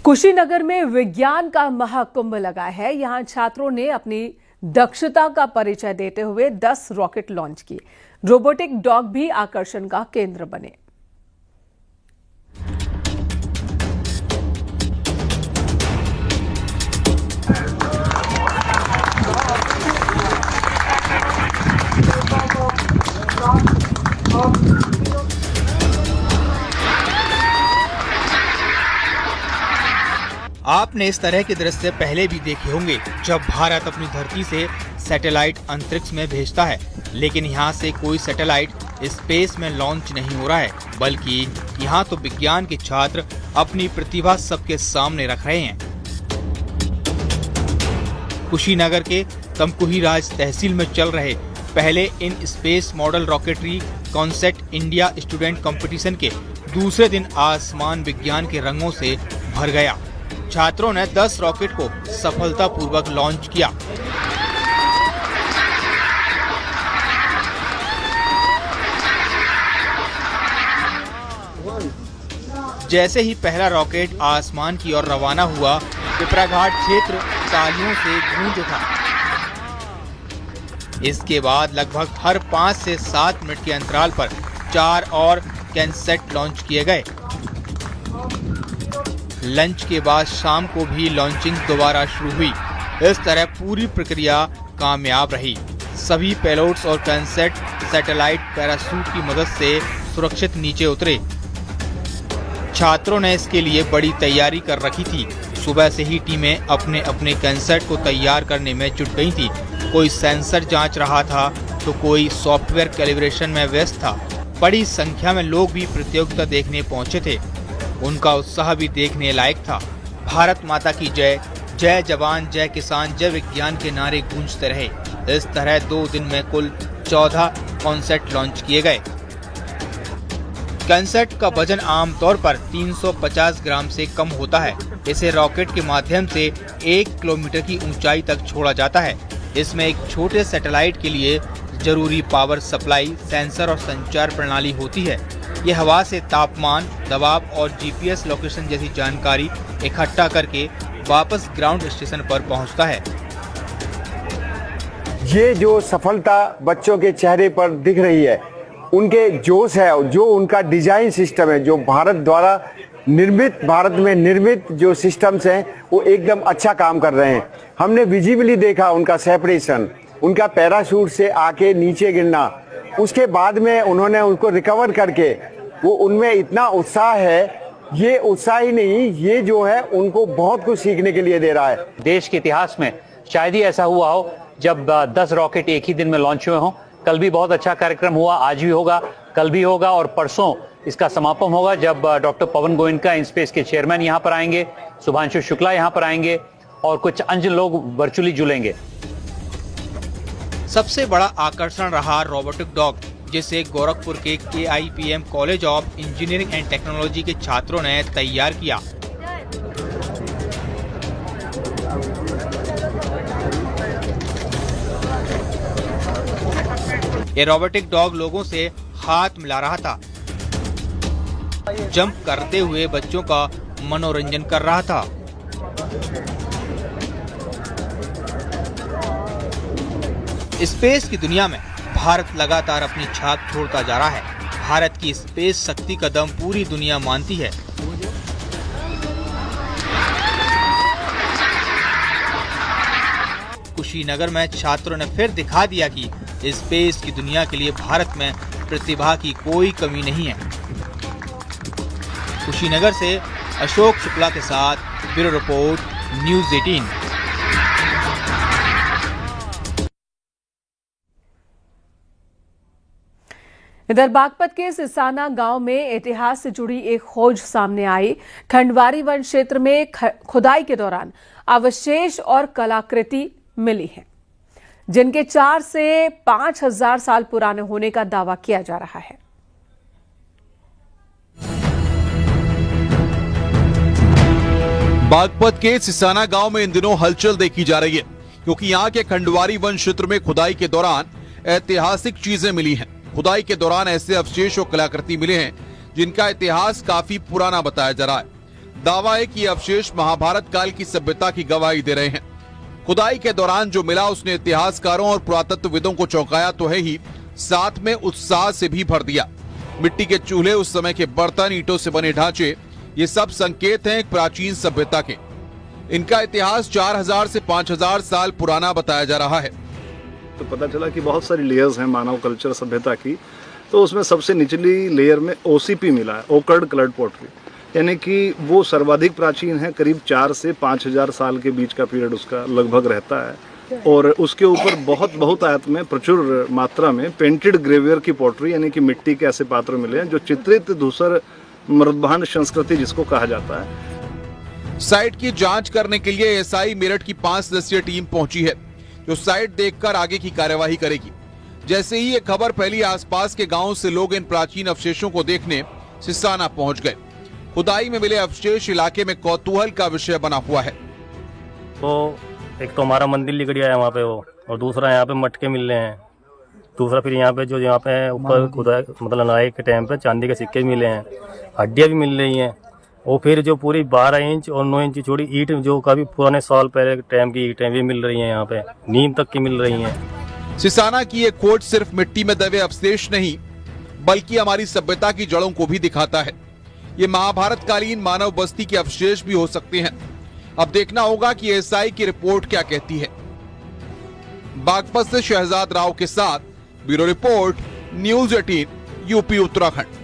कुशीनगर में विज्ञान का महाकुंभ लगा है। यहां छात्रों ने अपनी दक्षता का परिचय देते हुए 10 रॉकेट लॉन्च किए। रोबोटिक डॉग भी आकर्षण का केंद्र बने। आपने इस तरह के दृश्य पहले भी देखे होंगे जब भारत अपनी धरती से सैटेलाइट अंतरिक्ष में भेजता है, लेकिन यहाँ से कोई सैटेलाइट स्पेस में लॉन्च नहीं हो रहा है, बल्कि यहाँ तो विज्ञान के छात्र अपनी प्रतिभा सबके सामने रख रहे हैं। कुशीनगर के तमकुहीराज तहसील में चल रहे पहले in space model rocketry concept India student competition के दूसरे दिन आसमान विज्ञान के रंगों से भर गया। छात्रों ने 10 रॉकेट को सफलतापूर्वक लॉन्च किया। जैसे ही पहला रॉकेट आसमान की ओर रवाना हुआ, पिपराघाट क्षेत्र तालियों से गूंज उठा। इसके बाद लगभग हर 5 से 7 मिनट के अंतराल पर 4 और कैनसेट लॉन्च किए गए। लंच के बाद शाम को भी लॉन्चिंग दोबारा शुरू हुई। इस तरह पूरी प्रक्रिया कामयाब रही। सभी पेलोड्स और कैनसेट सैटेलाइट पैराशूट की मदद से सुरक्षित नीचे उतरे। छात्रों ने इसके लिए बड़ी तैयारी कर रखी थी। सुबह से ही टीमें अपने अपने कैनसेट को तैयार करने में जुट गई थी। कोई सेंसर जांच रहा था तो कोई सॉफ्टवेयर कैलिब्रेशन में व्यस्त था। बड़ी संख्या में लोग भी प्रतियोगिता देखने पहुंचे थे। उनका उत्साह भी देखने लायक था। भारत माता की जय, जय जवान, जय किसान, जय विज्ञान के नारे गूंजते रहे। इस तरह 2 दिन में कुल 14 कॉन्सेप्ट लॉन्च किए गए। कॉन्सेप्ट का वजन आमतौर पर 350 ग्राम से कम होता है। इसे रॉकेट के माध्यम से 1 किलोमीटर की ऊंचाई तक छोड़ा जाता है। इसमें एक छोटे सैटेलाइट के लिए जरूरी पावर सप्लाई, सेंसर और संचार प्रणाली होती है। ये हवा से तापमान, दबाव और जीपीएस लोकेशन जैसी जानकारी इकट्ठा करके वापस ग्राउंड स्टेशन पर पहुंचता है। ये जो सफलता बच्चों के चेहरे पर दिख रही है, उनके जोश है, जो उनका डिजाइन सिस्टम है, जो भारत में निर्मित जो सिस्टम्स हैं, वो एकदम अच्छा काम कर रहे हैं। हमने विजिबली देखा उनका सेपरेशन, उनका पैराशूट से आके नीचे गिरना, उसके बाद में उन्होंने उनको रिकवर करके वो उनमें इतना उत्साह है। ये उत्साह ही नहीं, ये जो है उनको बहुत कुछ सीखने के लिए दे रहा है। देश के इतिहास में शायद ही ऐसा हुआ हो जब 10 रॉकेट एक ही दिन में लॉन्च हुए हों। कल भी बहुत अच्छा कार्यक्रम हुआ, आज भी होगा, कल भी होगा और परसों इसका समापन होगा जब डॉक्टर पवन गोयनका इंस्पेस के चेयरमैन यहाँ पर आएंगे, शुभांशु शुक्ला यहाँ पर आएंगे और कुछ अन्य लोग वर्चुअली जुड़ेंगे। सबसे बड़ा आकर्षण रहा रोबोटिक डॉग, जिसे गोरखपुर के KIPM college of engineering and technology के छात्रों ने तैयार किया। ये रोबोटिक डॉग लोगों से हाथ मिला रहा था, जंप करते हुए बच्चों का मनोरंजन कर रहा था। स्पेस की दुनिया में भारत लगातार अपनी छाप छोड़ता जा रहा है। भारत की स्पेस शक्ति का दम पूरी दुनिया मानती है। कुशीनगर में छात्रों ने फिर दिखा दिया कि स्पेस की दुनिया के लिए भारत में प्रतिभा की कोई कमी नहीं है। कुशीनगर से अशोक शुक्ला के साथ ब्यूरो रिपोर्ट, न्यूज़ 18। इधर बागपत के सिसाना गांव में इतिहास से जुड़ी एक खोज सामने आई। खंडवारी वन क्षेत्र में खुदाई के दौरान अवशेष और कलाकृति मिली है, जिनके 4 से 5,000 साल पुराने होने का दावा किया जा रहा है। बागपत के सिसाना गांव में इन दिनों हलचल देखी जा रही है, क्योंकि यहां के खंडवारी वन क्षेत्र में खुदाई के दौरान ऐतिहासिक चीजें मिली हैं। खुदाई के दौरान ऐसे अवशेष और कलाकृति मिले हैं जिनका इतिहास काफी पुराना बताया जा रहा है। दावा है कि ये अवशेष महाभारत काल की सभ्यता की गवाही दे रहे हैं। खुदाई के दौरान जो मिला उसने इतिहासकारों और पुरातत्वविदों को चौंकाया तो है ही, साथ में उत्साह से भी भर दिया। मिट्टी के चूल्हे, उस समय के बर्तन, ईंटों से बने ढांचे, ये सब संकेत हैं एक प्राचीन सभ्यता के। इनका इतिहास 4000 से 5000 साल पुराना बताया जा रहा है। तो पता चला कि बहुत सारी लेयर्स हैं मानव कल्चर सभ्यता की, तो उसमें सबसे निचली लेयर में ओसीपी मिला है, ओकर्ड कलर्ड पोट्री, यानी कि वो सर्वाधिक प्राचीन है। करीब 4 से 5000 साल के बीच का पीरियड उसका लगभग रहता है। और उसके ऊपर बहुत आयत में प्रचुर मात्रा में पेंटेड ग्रेवियर की पोट्री, यानी कि मिट्टी के ऐसे पात्र मिले हैं जो चित्रित धूसर मृदभांड संस्कृति जिसको कहा जाता है। साइट की जांच करने के लिए एएसआई मेरठ की 5 सदस्यीय टीम पहुंची है, जो साइट देखकर आगे की कार्यवाही करेगी। जैसे ही ये खबर फैली, आसपास के गांवों से लोग इन प्राचीन अवशेषों को देखने सिसाना पहुंच गए। खुदाई में मिले अवशेष इलाके में कौतूहल का विषय बना हुआ है। तो एक तो हमारा मंदिर लिख गया है वहाँ पे वो, और दूसरा यहाँ पे मटके मिल रहे हैं। दूसरा फिर यहाँ पे ऊपर खुदाई मतलब नहाई के टाइम पे चांदी के सिक्के मिले हैं, हड्डियाँ भी मिल रही हैं। और फिर जो पूरी 12 इंच और 9 इंच चौड़ी ईंट जो काफी पुराने साल पहले टाइम की ईंटें भी मिल रही हैं, यहाँ पे नीम तक की मिल रही हैं। सिसाना की ये खोज सिर्फ मिट्टी में दबे अवशेष नहीं, बल्कि हमारी सभ्यता की जड़ों को भी दिखाता है। ये महाभारत कालीन मानव बस्ती के अवशेष भी हो सकते हैं। अब देखना होगा कि एएसआई की रिपोर्ट क्या कहती है। बागपत से शहजाद राव के साथ bureau report, news 18 UP Uttarakhand.